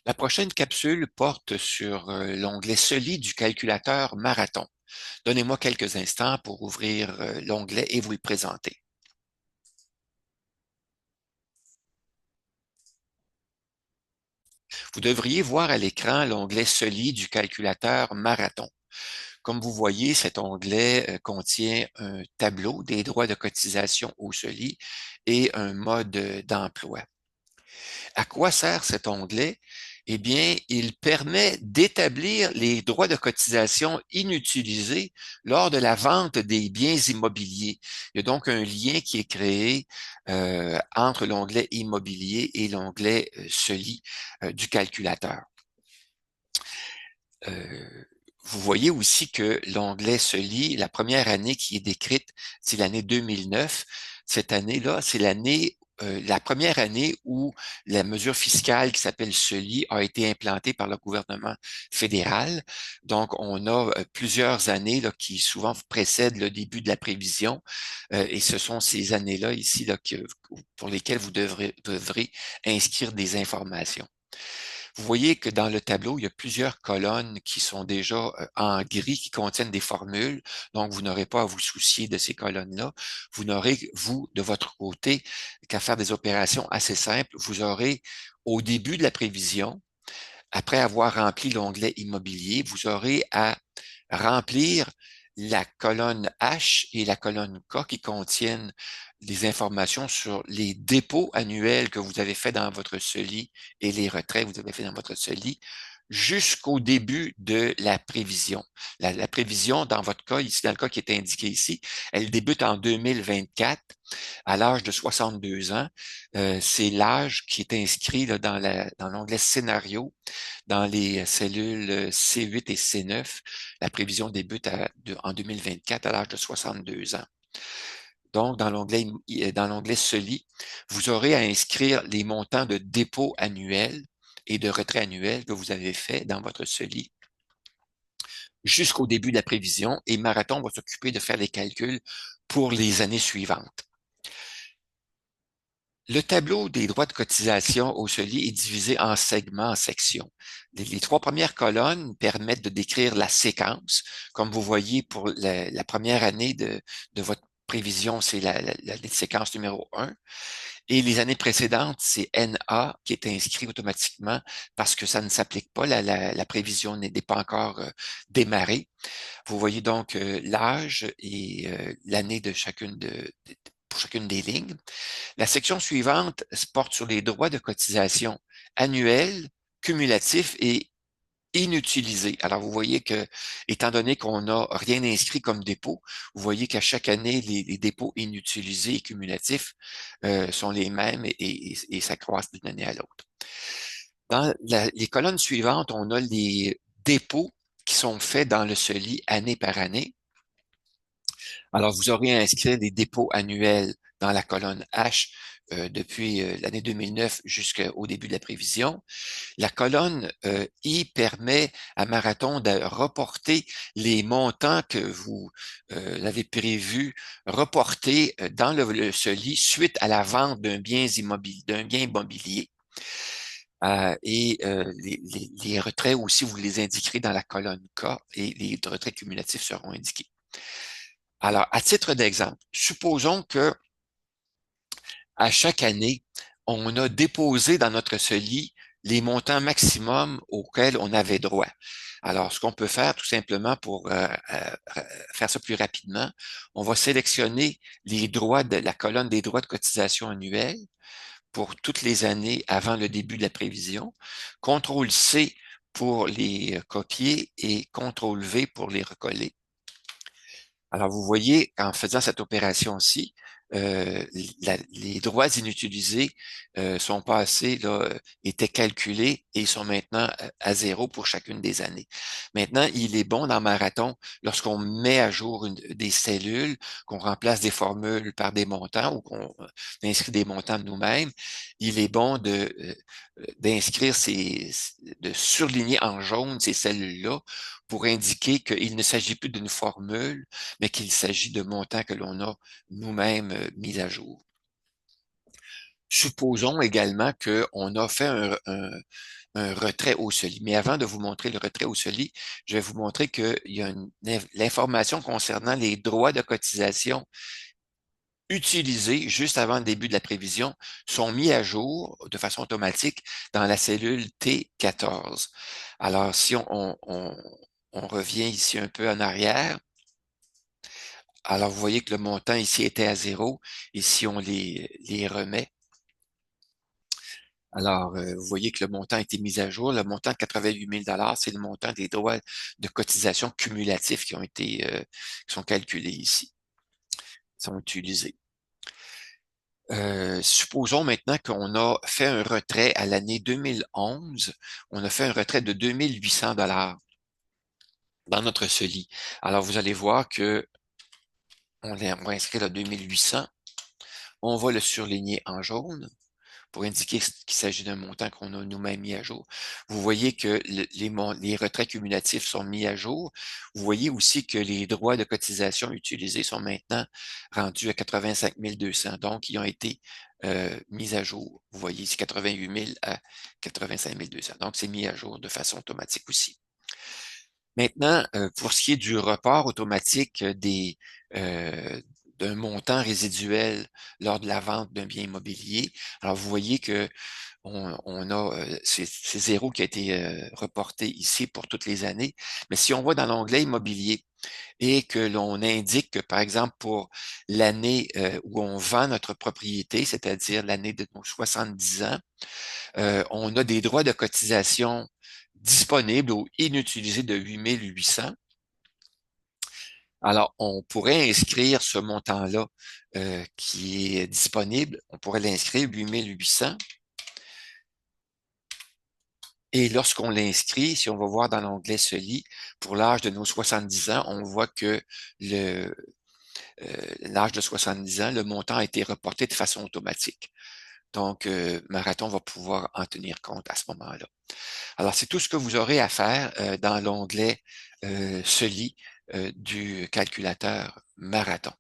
La prochaine capsule porte sur l'onglet Soli du calculateur Marathon. Donnez-moi quelques instants pour ouvrir l'onglet et vous le présenter. Vous devriez voir à l'écran l'onglet Soli du calculateur Marathon. Comme vous voyez, cet onglet contient un tableau des droits de cotisation au Soli et un mode d'emploi. À quoi sert cet onglet? Eh bien, il permet d'établir les droits de cotisation inutilisés lors de la vente des biens immobiliers. Il y a donc un lien qui est créé entre l'onglet immobilier et l'onglet Soli du calculateur. Euh, Vous voyez aussi que l'onglet Soli, la première année qui est décrite, c'est l'année 2009. Cette année-là, c'est la première année où la mesure fiscale qui s'appelle Soli a été implantée par le gouvernement fédéral. Donc, on a plusieurs années là, qui souvent précèdent le début de la prévision, et ce sont ces années-là ici là, pour lesquelles vous devrez inscrire des informations. Vous voyez que dans le tableau, il y a plusieurs colonnes qui sont déjà en gris, qui contiennent des formules. Donc, vous n'aurez pas à vous soucier de ces colonnes-là. Vous n'aurez, vous, de votre côté, qu'à faire des opérations assez simples. Vous aurez, au début de la prévision, après avoir rempli l'onglet immobilier, vous aurez à remplir la colonne H et la colonne K qui contiennent des informations sur les dépôts annuels que vous avez fait dans votre CELI et les retraits que vous avez fait dans votre CELI jusqu'au début de la prévision. La prévision, dans votre cas, ici, dans le cas qui est indiqué ici, elle débute en 2024 à l'âge de 62 ans. C'est l'âge qui est inscrit là, dans l'onglet scénario, dans les cellules C8 et C9. La prévision débute en 2024 à l'âge de 62 ans. Donc, dans l'onglet Soli, vous aurez à inscrire les montants de dépôt annuel et de retrait annuel que vous avez fait dans votre Soli jusqu'au début de la prévision et Marathon va s'occuper de faire les calculs pour les années suivantes. Le tableau des droits de cotisation au Soli est divisé en segments, en sections. Les trois premières colonnes permettent de décrire la séquence. Comme vous voyez, pour la première année de votre prévision, c'est la séquence numéro 1. Et les années précédentes, c'est NA qui est inscrit automatiquement parce que ça ne s'applique pas. La prévision n'est pas encore démarrée. Vous voyez donc l'âge et l'année de pour chacune des lignes. La section suivante porte sur les droits de cotisation annuels, cumulatifs et inutilisés. Alors, vous voyez que, étant donné qu'on n'a rien inscrit comme dépôt, vous voyez qu'à chaque année, les dépôts inutilisés et cumulatifs sont les mêmes et s'accroissent d'une année à l'autre. Dans les colonnes suivantes, on a les dépôts qui sont faits dans le CELI année par année. Alors, vous aurez à inscrire des dépôts annuels dans la colonne H depuis l'année 2009 jusqu'au début de la prévision. La colonne I permet à Marathon de reporter les montants que vous avez prévu reporter dans le CELI suite à la vente d'un bien immobilier. Les retraits aussi, vous les indiquerez dans la colonne K et les retraits cumulatifs seront indiqués. Alors, à titre d'exemple, supposons que à chaque année, on a déposé dans notre CELI les montants maximums auxquels on avait droit. Alors, ce qu'on peut faire tout simplement pour faire ça plus rapidement, on va sélectionner les droits de la colonne des droits de cotisation annuels pour toutes les années avant le début de la prévision, CTRL-C pour les copier et CTRL-V pour les recoller. Alors, vous voyez, en faisant cette opération-ci, les droits inutilisés sont passés, là, étaient calculés et sont maintenant à zéro pour chacune des années. Maintenant, il est bon dans Marathon, lorsqu'on met à jour des cellules, qu'on remplace des formules par des montants ou qu'on inscrit des montants de nous-mêmes, il est bon d'inscrire de surligner en jaune ces cellules-là pour indiquer qu'il ne s'agit plus d'une formule, mais qu'il s'agit de montants que l'on a nous-mêmes mis à jour. Supposons également qu'on a fait un retrait au CELI. Mais avant de vous montrer le retrait au CELI, je vais vous montrer qu'il y a l'information concernant les droits de cotisation utilisés juste avant le début de la prévision sont mis à jour de façon automatique dans la cellule T14. Alors, si on revient ici un peu en arrière, alors vous voyez que le montant ici était à 0 et si on les remet, alors vous voyez que le montant a été mis à jour. Le montant de 88 000 c'est le montant des droits de cotisation cumulatifs qui ont été qui sont calculés ici, sont utilisés. Supposons maintenant qu'on a fait un retrait à l'année 2011. On a fait un retrait de 2800 dans notre CELI. Alors, vous allez voir que on va inscrire le 2800. On va le surligner en jaune pour indiquer qu'il s'agit d'un montant qu'on a nous-mêmes mis à jour. Vous voyez que les retraits cumulatifs sont mis à jour. Vous voyez aussi que les droits de cotisation utilisés sont maintenant rendus à 85 200. Donc, ils ont été mis à jour. Vous voyez ici 88 000 à 85 200. Donc, c'est mis à jour de façon automatique aussi. Maintenant, pour ce qui est du report automatique d'un montant résiduel lors de la vente d'un bien immobilier, alors vous voyez que on a c'est zéro qui a été reporté ici pour toutes les années. Mais si on va dans l'onglet immobilier et que l'on indique que, par exemple, pour l'année où on vend notre propriété, c'est-à-dire l'année de nos 70 ans, on a des droits de cotisation disponibles ou inutilisés de 8 800. Alors, on pourrait inscrire ce montant-là qui est disponible. On pourrait l'inscrire 8 800. Et lorsqu'on l'inscrit, si on va voir dans l'onglet CELI, pour l'âge de nos 70 ans, on voit que l'âge de 70 ans, le montant a été reporté de façon automatique. Donc, Marathon va pouvoir en tenir compte à ce moment-là. Alors, c'est tout ce que vous aurez à faire dans l'onglet CELI du calculateur Marathon.